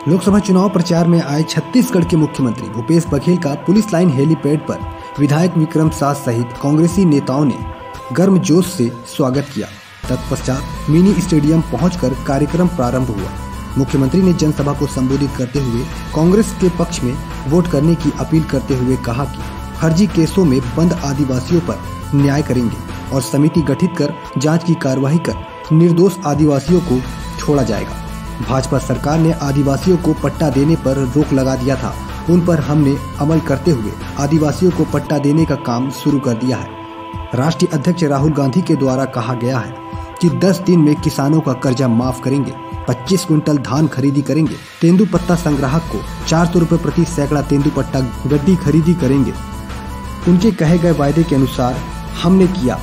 लोकसभा चुनाव प्रचार में आए छत्तीसगढ़ के मुख्यमंत्री भूपेश बघेल का पुलिस लाइन हेलीपैड पर विधायक विक्रम साह सहित कांग्रेसी नेताओं ने गर्मजोश से स्वागत किया। तत्पश्चात मिनी स्टेडियम पहुंचकर कार्यक्रम प्रारंभ हुआ। मुख्यमंत्री ने जनसभा को संबोधित करते हुए कांग्रेस के पक्ष में वोट करने की अपील करते हुए कहा कि फर्जी केसों में बंद आदिवासियों पर न्याय करेंगे और समिति गठित कर जांच की कार्यवाही कर निर्दोष आदिवासियों को छोड़ा जाएगा। भाजपा सरकार ने आदिवासियों को पट्टा देने पर रोक लगा दिया था, उन पर हमने अमल करते हुए आदिवासियों को पट्टा देने का काम शुरू कर दिया है। राष्ट्रीय अध्यक्ष राहुल गांधी के द्वारा कहा गया है कि 10 दिन में किसानों का कर्जा माफ करेंगे, 25 क्विंटल धान खरीदी करेंगे, तेंदुपत्ता संग्राहक को 400 रुपए प्रति सैकड़ा तेंदुपत्ता गड्डी खरीदी करेंगे। उनके कहे गए वायदे के अनुसार हमने किया।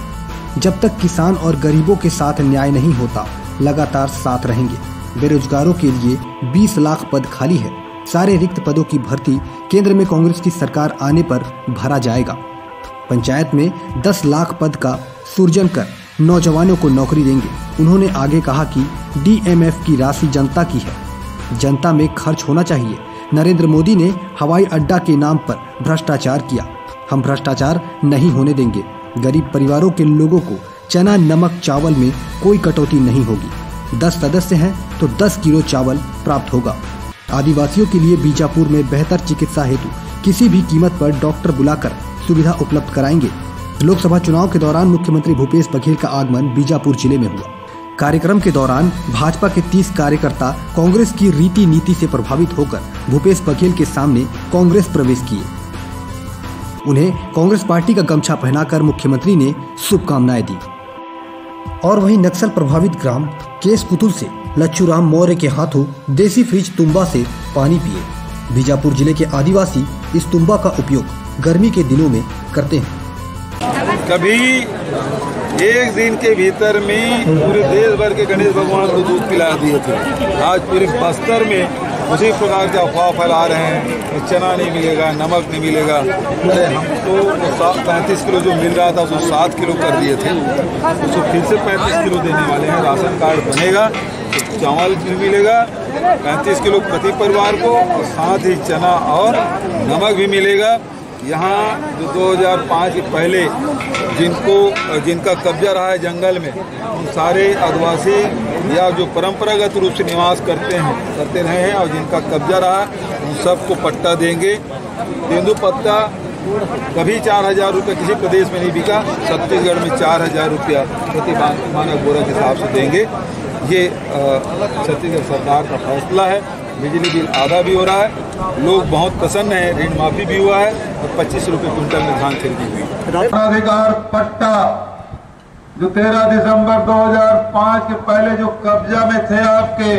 जब तक किसान और गरीबों के साथ न्याय नहीं होता, लगातार साथ रहेंगे। बेरोजगारों के लिए 20 लाख पद खाली है। सारे रिक्त पदों की भर्ती केंद्र में कांग्रेस की सरकार आने पर भरा जाएगा। पंचायत में 10 लाख पद का सृजन कर नौजवानों को नौकरी देंगे। उन्होंने आगे कहा कि DMF की राशि जनता की है, जनता में खर्च होना चाहिए। नरेंद्र मोदी ने हवाई अड्डा के नाम पर भ्रष्टाचार किया, हम भ्रष्टाचार नहीं होने देंगे। गरीब परिवारों के लोगों को चना नमक चावल में कोई कटौती नहीं होगी। 10 सदस्य हैं तो 10 किलो चावल प्राप्त होगा। आदिवासियों के लिए बीजापुर में बेहतर चिकित्सा हेतु किसी भी कीमत पर डॉक्टर बुलाकर सुविधा उपलब्ध कराएंगे। लोकसभा चुनाव के दौरान मुख्यमंत्री भूपेश बघेल का आगमन बीजापुर जिले में हुआ। कार्यक्रम के दौरान भाजपा के 30 कार्यकर्ता कांग्रेस की रीति नीति से प्रभावित होकर भूपेश बघेल के सामने कांग्रेस प्रवेश किए। उन्हें कांग्रेस पार्टी का गमछा पहनाकर मुख्यमंत्री ने शुभकामनाएं दी। और वहीं नक्सल प्रभावित ग्राम केसपुतुल से लच्छूराम मौर्य के हाथों देसी फ्रिज तुम्बा से पानी पिए। बीजापुर जिले के आदिवासी इस तुम्बा का उपयोग गर्मी के दिनों में करते हैं। कभी एक दिन के भीतर में पूरे देश भर के गणेश भगवान को दूध पिला दिए थे। आज पूरे बस्तर में उसी प्रकार के अफवाह फैला रहे हैं, चना नहीं मिलेगा, नमक नहीं मिलेगा। अरे हमको 35 किलो जो मिल रहा था उसको 7 किलो कर दिए थे, उसको फिर से 35 किलो देने वाले हैं। राशन कार्ड बनेगा, चावल भी मिलेगा 35 किलो प्रति परिवार को, और साथ ही चना और नमक भी मिलेगा। यहाँ जो 2005 के पहले जिनका कब्जा रहा है जंगल में, उन सारे आदिवासी या जो परंपरागत रूप से निवास करते रहे हैं और जिनका कब्जा रहा उन सबको पट्टा देंगे। तेंदुपत्ता कभी 4000 रुपये किसी प्रदेश में नहीं बिका, छत्तीसगढ़ में 4000 रुपया प्रति मानक बोरा के हिसाब से देंगे। ये छत्तीसगढ़ सरकार का फैसला है। बिजली बिल आधा भी हो रहा है, लोग बहुत प्रसन्न हैं, ऋण माफी भी हुआ है और 25 रुपये क्विंटल में धान खरीदी हुई। अधिकार पट्टा जो 13 दिसंबर 2005 के पहले जो कब्जा में थे आपके,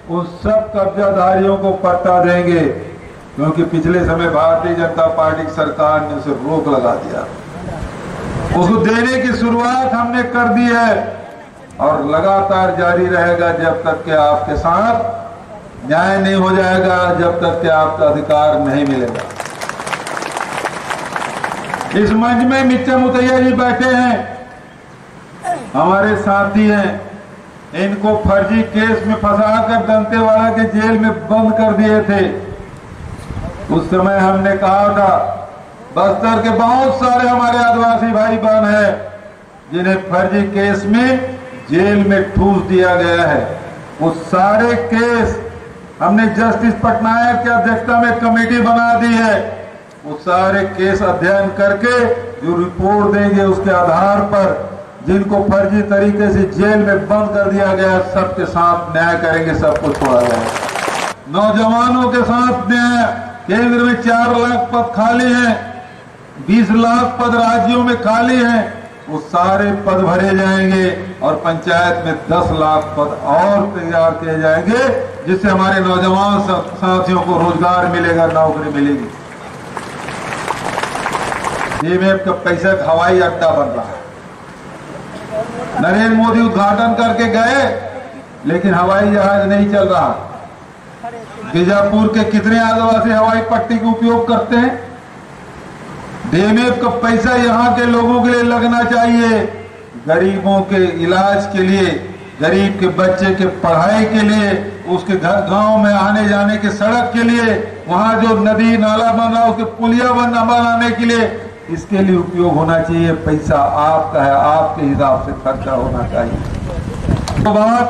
उन सब कब्जाधारियों को पट्टा देंगे, क्योंकि पिछले समय भारतीय जनता पार्टी की सरकार ने उसे रोक लगा दिया। उसको देने की शुरुआत हमने कर दी है और लगातार जारी रहेगा जब तक कि आपके साथ न्याय नहीं हो जाएगा, जब तक कि आपका अधिकार नहीं मिलेगा। इस मंच में मिच्चा मुतैया जी बैठे हैं, हमारे साथी हैं। इनको फर्जी केस में फंसाकर दंतेवाड़ा के जेल में बंद कर दिए थे। उस समय हमने कहा था बस्तर के बहुत सारे हमारे आदिवासी भाई बहन हैं जिन्हें फर्जी केस में जेल में ठूस दिया गया है। वो सारे केस हमने जस्टिस पटनायक की अध्यक्षता में कमेटी बना दी है। वो सारे केस अध्ययन करके जो रिपोर्ट देंगे उसके आधार पर जिनको फर्जी तरीके से जेल में बंद कर दिया गया सबके साथ न्याय करेंगे, सबको छोड़ा जाएगा। नौजवानों के साथ न्याय। केंद्र में 4 लाख पद खाली हैं, 20 लाख पद राज्यों में खाली हैं, वो सारे पद भरे जाएंगे और पंचायत में 10 लाख पद और तैयार किए जाएंगे, जिससे हमारे नौजवान साथियों को रोजगार मिलेगा, नौकरी मिलेगी। DMF का पैसा हवाई अड्डा बन रहा है। नरेंद्र मोदी उद्घाटन करके गए, लेकिन हवाई जहाज नहीं चल रहा। बीजापुर के कितने आदिवासी हवाई पट्टी का उपयोग करते हैं? DMF का पैसा यहाँ के लोगों के लिए लगना चाहिए, गरीबों के इलाज के लिए, गरीब के बच्चे के पढ़ाई के लिए, उसके गांव में आने जाने के सड़क के लिए, वहां जो नदी नाला बन रहा उसके पुलिया बनाने के लिए, इसके लिए उपयोग होना चाहिए। पैसा आपका है, आपके हिसाब से खर्चा होना चाहिए। जो बात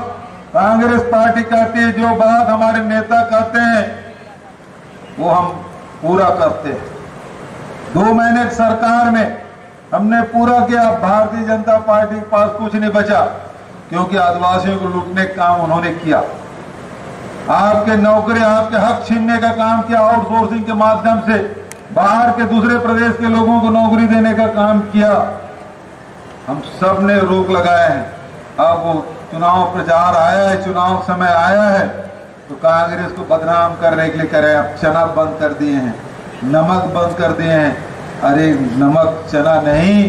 कांग्रेस पार्टी कहती है, जो बात हमारे नेता कहते हैं, वो हम पूरा करते हैं। 2 महीने की सरकार में हमने पूरा किया। भारतीय जनता पार्टी के पास कुछ नहीं बचा, क्योंकि आदिवासियों को लूटने का काम उन्होंने किया। आपके नौकरी, आपके हक छीनने का काम किया। आउटसोर्सिंग के माध्यम से बाहर के दूसरे प्रदेश के लोगों को नौकरी देने का काम किया। हम सब ने रोक लगाए हैं। अब वो चुनाव प्रचार आया है, चुनाव समय आया है, तो कांग्रेस को बदनाम करने के लिए करे। अब चना बंद कर दिए हैं, नमक बंद कर दिए हैं। अरे नमक चना नहीं,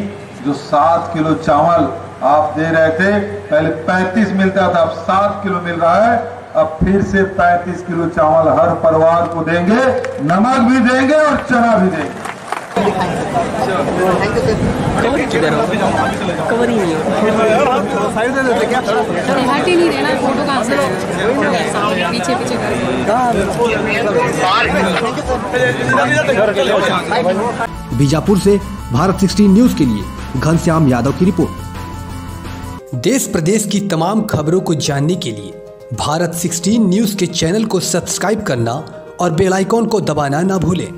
जो 7 किलो चावल आप दे रहे थे, पहले 35 मिलता था, अब 7 किलो मिल रहा है। अब फिर से 35 किलो चावल हर परिवार को देंगे, नमक भी देंगे और चना भी देंगे। कवर ही नहीं हट ही नहीं देना, फोटो कहाँ से पीछे पीछे बीजापुर से भारत 16 न्यूज के लिए घनश्याम यादव की रिपोर्ट। देश प्रदेश की तमाम खबरों को जानने के लिए भारत 16 न्यूज के चैनल को सब्सक्राइब करना और बेल आइकॉन को दबाना ना भूलें।